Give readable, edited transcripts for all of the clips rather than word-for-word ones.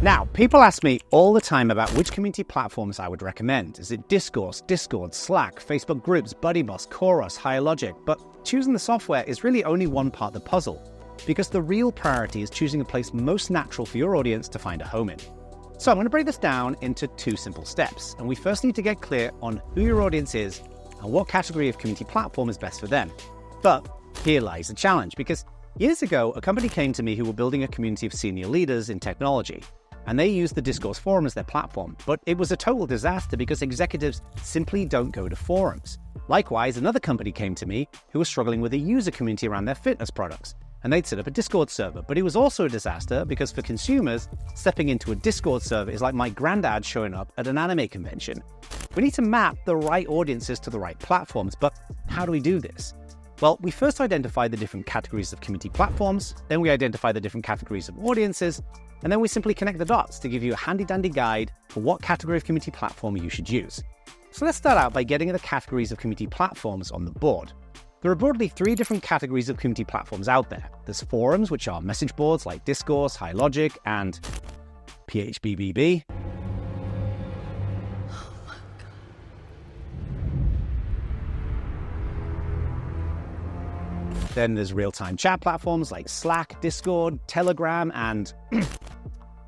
Now, people ask me all the time about which community platforms I would recommend. Is it Discourse, Discord, Slack, Facebook groups, BuddyBoss, Chorus, HireLogic? But choosing the software is really only one part of the puzzle, because the real priority is choosing a place most natural for your audience to find a home in. So I'm going to break this down into 2 simple steps, and we first need to get clear on who your audience is and what category of community platform is best for them. But here lies the challenge, because years ago, a company came to me who were building a community of senior leaders in technology, and they used the Discourse forum as their platform. But it was a total disaster because executives simply don't go to forums. Likewise, another company came to me who was struggling with a user community around their fitness products, and they'd set up a Discord server. But it was also a disaster because for consumers, stepping into a Discord server is like my granddad showing up at an anime convention. We need to map the right audiences to the right platforms, but how do we do this? Well, we first identify the different categories of community platforms, then we identify the different categories of audiences, and then we simply connect the dots to give you a handy-dandy guide for what category of community platform you should use. So let's start out by getting the categories of community platforms on the board. There are broadly 3 different categories of community platforms out there. There's forums, which are message boards like Discourse, HireLogic, and PHBBB. Then there's real-time chat platforms like Slack, Discord, Telegram, and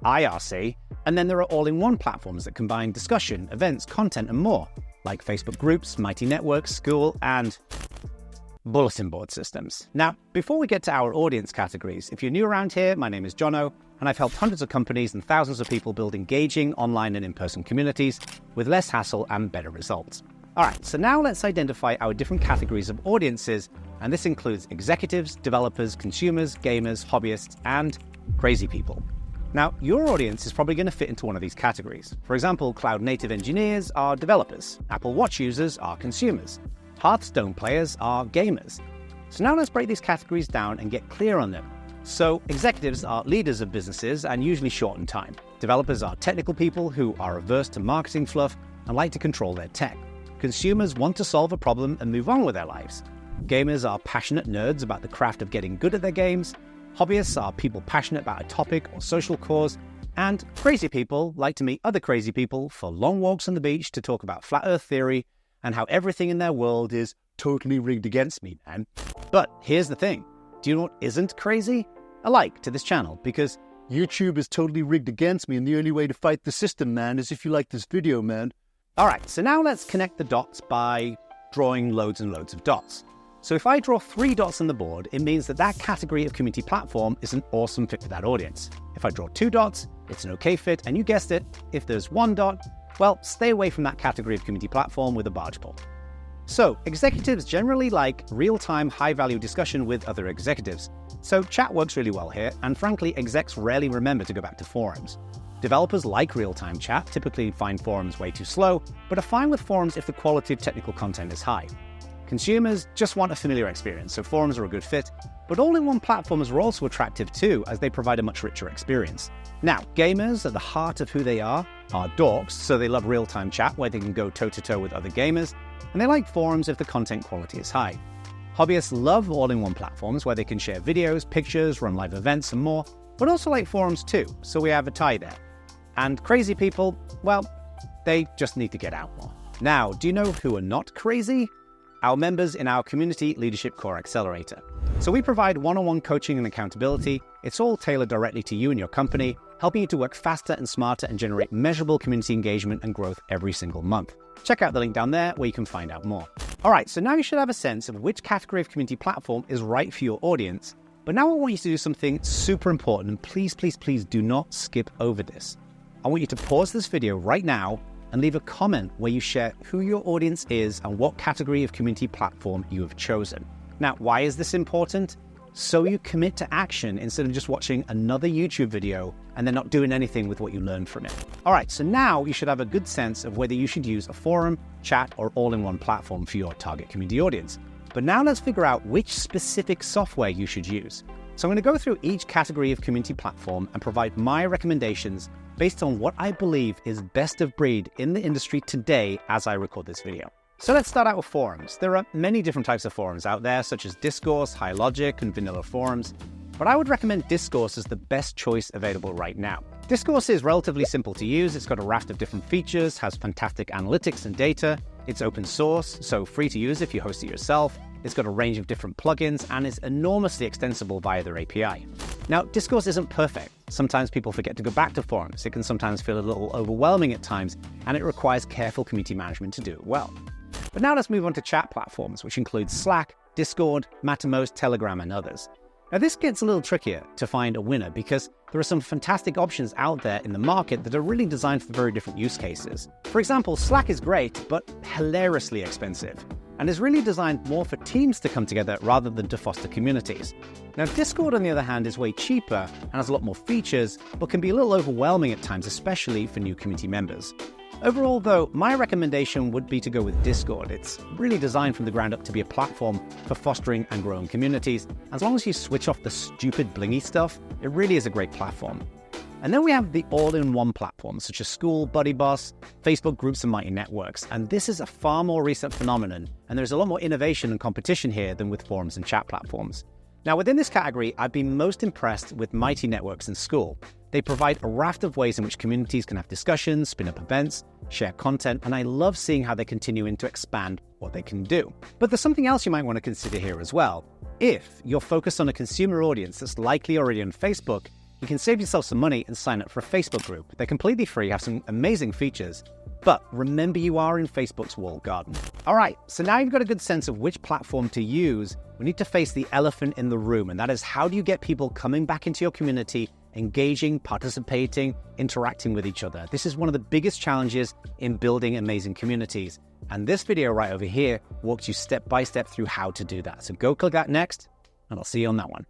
IRC. And then there are all-in-one platforms that combine discussion, events, content, and more, like Facebook groups, Mighty Networks, School, and bulletin board systems. Now, before we get to our audience categories, if you're new around here, my name is Jono, and I've helped hundreds of companies and thousands of people build engaging online and in-person communities with less hassle and better results. All right, so now let's identify our different categories of audiences, and this includes executives, developers, consumers, gamers, hobbyists, and crazy people. Now, your audience is probably going to fit into one of these categories. For example, cloud-native engineers are developers, Apple Watch users are consumers, Hearthstone players are gamers. So now let's break these categories down and get clear on them. So executives are leaders of businesses and usually short in time. Developers are technical people who are averse to marketing fluff and like to control their tech. Consumers want to solve a problem and move on with their lives. Gamers are passionate nerds about the craft of getting good at their games. Hobbyists are people passionate about a topic or social cause. And crazy people like to meet other crazy people for long walks on the beach to talk about flat earth theory and how everything in their world is totally rigged against me, man. But here's the thing. Do you know what isn't crazy? A like to this channel, because YouTube is totally rigged against me and the only way to fight the system, man, is if you like this video, man. All right, so now let's connect the dots by drawing loads and loads of dots. So if I draw 3 dots on the board, it means that that category of community platform is an awesome fit for that audience. If I draw 2 dots, it's an okay fit, and you guessed it, if there's 1 dot, well, stay away from that category of community platform with a barge pole. So executives generally like real-time, high-value discussion with other executives. So chat works really well here, and frankly, execs rarely remember to go back to forums. Developers like real-time chat, typically find forums way too slow, but are fine with forums if the quality of technical content is high. Consumers just want a familiar experience, so forums are a good fit, but all-in-one platforms are also attractive too, as they provide a much richer experience. Now, gamers, at the heart of who they are dorks, so they love real-time chat where they can go toe-to-toe with other gamers, and they like forums if the content quality is high. Hobbyists love all-in-one platforms where they can share videos, pictures, run live events, and more, but also like forums too, so we have a tie there. And crazy people, well, they just need to get out more. Now, do you know who are not crazy? Our members in our Community Leadership Core Accelerator. So we provide one-on-one coaching and accountability. It's all tailored directly to you and your company, helping you to work faster and smarter and generate measurable community engagement and growth every single month. Check out the link down there where you can find out more. All right, so now you should have a sense of which category of community platform is right for your audience. But now I want you to do something super important, and please, please, please do not skip over this. I want you to pause this video right now and leave a comment where you share who your audience is and what category of community platform you have chosen. Now, why is this important? So you commit to action instead of just watching another YouTube video and then not doing anything with what you learned from it. All right, so now you should have a good sense of whether you should use a forum, chat, or all-in-one platform for your target community audience. But now let's figure out which specific software you should use. So I'm going to go through each category of community platform and provide my recommendations based on what I believe is best of breed in the industry today as I record this video. So let's start out with forums. There are many different types of forums out there, such as Discourse, HireLogic, and vanilla forums, but I would recommend Discourse as the best choice available right now. Discourse is relatively simple to use. It's got a raft of different features, has fantastic analytics and data. It's open source, so free to use if you host it yourself. It's got a range of different plugins and is enormously extensible via their API. Now, Discourse isn't perfect. Sometimes people forget to go back to forums. It can sometimes feel a little overwhelming at times, and it requires careful community management to do it well. But now let's move on to chat platforms, which include Slack, Discord, Mattermost, Telegram, and others. Now, this gets a little trickier to find a winner because there are some fantastic options out there in the market that are really designed for very different use cases. For example, Slack is great, but hilariously expensive, and is really designed more for teams to come together rather than to foster communities. Now, Discord, on the other hand, is way cheaper and has a lot more features, but can be a little overwhelming at times, especially for new community members. Overall, though, my recommendation would be to go with Discord. It's really designed from the ground up to be a platform for fostering and growing communities. As long as you switch off the stupid blingy stuff, it really is a great platform. And then we have the all-in-one platforms, such as School, BuddyBoss, Facebook groups, and Mighty Networks. And this is a far more recent phenomenon, and there's a lot more innovation and competition here than with forums and chat platforms. Now, within this category, I've been most impressed with Mighty Networks and School. They provide a raft of ways in which communities can have discussions, spin up events, share content, and I love seeing how they're continuing to expand what they can do. But there's something else you might want to consider here as well. If you're focused on a consumer audience that's likely already on Facebook, you can save yourself some money and sign up for a Facebook group. They're completely free, have some amazing features, but remember you are in Facebook's walled garden. All right, so now you've got a good sense of which platform to use. We need to face the elephant in the room, and that is, how do you get people coming back into your community, engaging, participating, interacting with each other? This is one of the biggest challenges in building amazing communities. And this video right over here walks you step by step through how to do that. So go click that next, and I'll see you on that one.